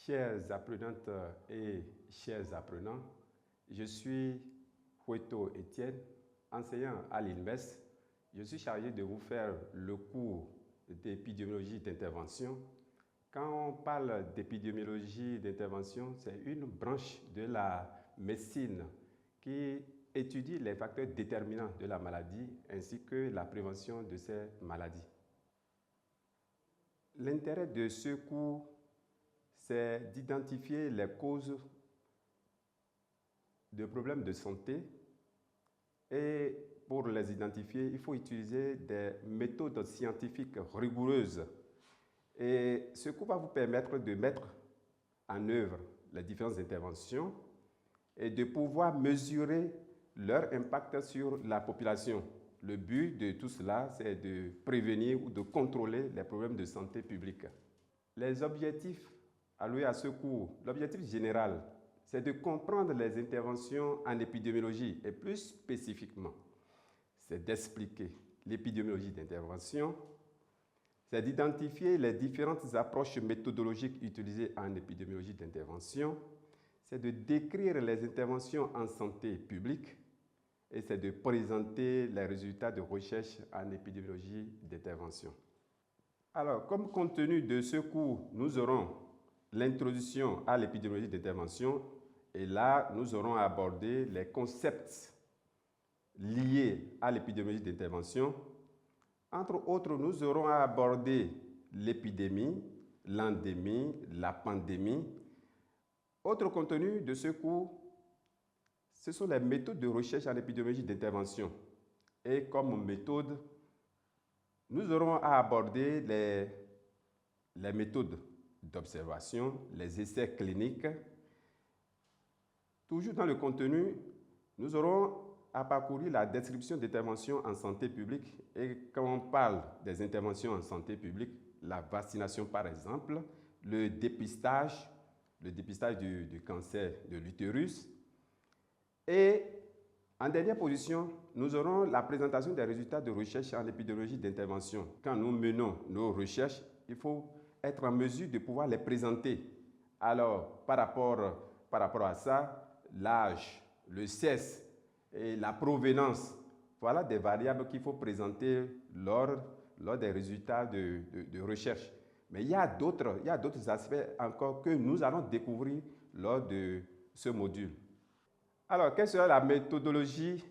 Chères apprenantes et chers apprenants, je suis Hueto Étienne, enseignant à l'INMES. Je suis chargé de vous faire le cours d'épidémiologie d'intervention. Quand on parle d'épidémiologie d'intervention, c'est une branche de la médecine qui étudie les facteurs déterminants de la maladie ainsi que la prévention de ces maladies. L'intérêt de ce cours, c'est d'identifier les causes de problèmes de santé et pour les identifier, il faut utiliser des méthodes scientifiques rigoureuses. Et ce cours va vous permettre de mettre en œuvre les différentes interventions et de pouvoir mesurer leur impact sur la population. Le but de tout cela, c'est de prévenir ou de contrôler les problèmes de santé publique. Les objectifs alloués à ce cours, l'objectif général, c'est de comprendre les interventions en épidémiologie et plus spécifiquement, c'est d'expliquer l'épidémiologie d'intervention, c'est d'identifier les différentes approches méthodologiques utilisées en épidémiologie d'intervention, c'est de décrire les interventions en santé publique et c'est de présenter les résultats de recherche en épidémiologie d'intervention. Alors, comme contenu de ce cours, nous aurons l'introduction à l'épidémiologie d'intervention et là, nous aurons abordé les concepts liés à l'épidémiologie d'intervention. Entre autres, nous aurons abordé l'épidémie, l'endémie, la pandémie. Autre contenu de ce cours, ce sont les méthodes de recherche en épidémiologie d'intervention. Et comme méthode, nous aurons à aborder les méthodes d'observation, les essais cliniques. Toujours dans le contenu, nous aurons à parcourir la description d'interventions en santé publique. Et quand on parle des interventions en santé publique, la vaccination par exemple, le dépistage du cancer de l'utérus. Et en dernière position, nous aurons la présentation des résultats de recherche en épidémiologie d'intervention. Quand nous menons nos recherches, il faut être en mesure de pouvoir les présenter. Alors, par rapport à ça, l'âge, le sexe et la provenance, voilà des variables qu'il faut présenter lors des résultats de recherche. Mais il y a d'autres aspects encore que nous allons découvrir lors de ce module. Alors, quelle sera la méthodologie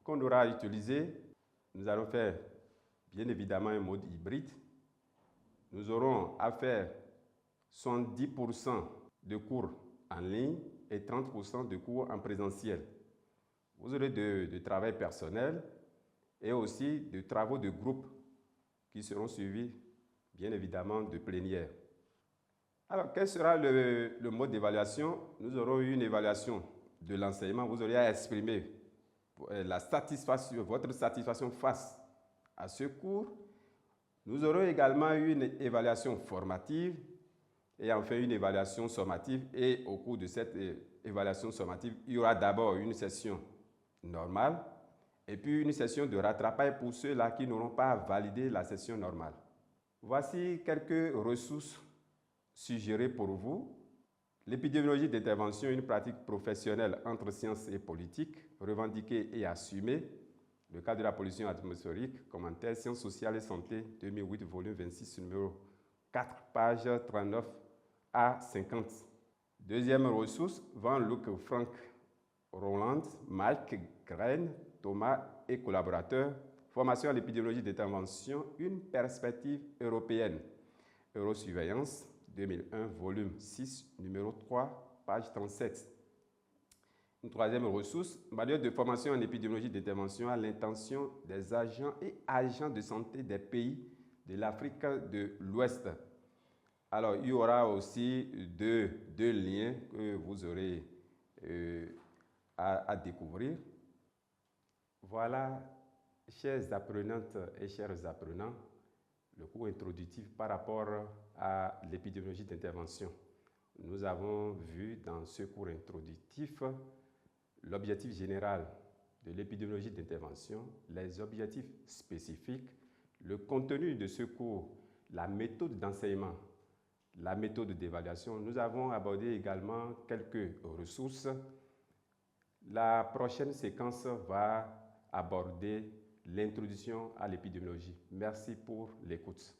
qu'on aura utilisée? Nous allons faire bien évidemment un mode hybride. Nous aurons à faire 70% de cours en ligne et 30% de cours en présentiel. Vous aurez de travail personnel et aussi de travaux de groupe qui seront suivis bien évidemment de plénière. Alors, quel sera le mode d'évaluation? Nous aurons une évaluation de l'enseignement. Vous aurez à exprimer votre satisfaction face à ce cours. Nous aurons également une évaluation formative et enfin une évaluation sommative. Et au cours de cette évaluation sommative, il y aura d'abord une session normale et puis une session de rattrapage pour ceux-là qui n'auront pas validé la session normale. Voici quelques ressources suggérées pour vous. L'épidémiologie d'intervention, une pratique professionnelle entre sciences et politique, revendiquée et assumée. Le cas de la pollution atmosphérique, commentaire, sciences sociales et santé, 2008, volume 26, numéro 4, page 39 à 50. Deuxième ressource, Van Luc, Frank Roland, Mike Grain, Thomas et collaborateurs. Formation à l'épidémiologie d'intervention, une perspective européenne. Eurosurveillance, 2001, volume 6, numéro 3, page 37. Une troisième ressource, manuel de formation en épidémiologie d'intervention à l'intention des agents et agents de santé des pays de l'Afrique de l'Ouest. Alors, il y aura aussi deux liens que vous aurez à découvrir. Voilà, chères apprenantes et chers apprenants, le cours introductif par rapport à l'épidémiologie d'intervention. Nous avons vu dans ce cours introductif l'objectif général de l'épidémiologie d'intervention, les objectifs spécifiques, le contenu de ce cours, la méthode d'enseignement, la méthode d'évaluation. Nous avons abordé également quelques ressources. La prochaine séquence va aborder l'introduction à l'épidémiologie. Merci pour l'écoute.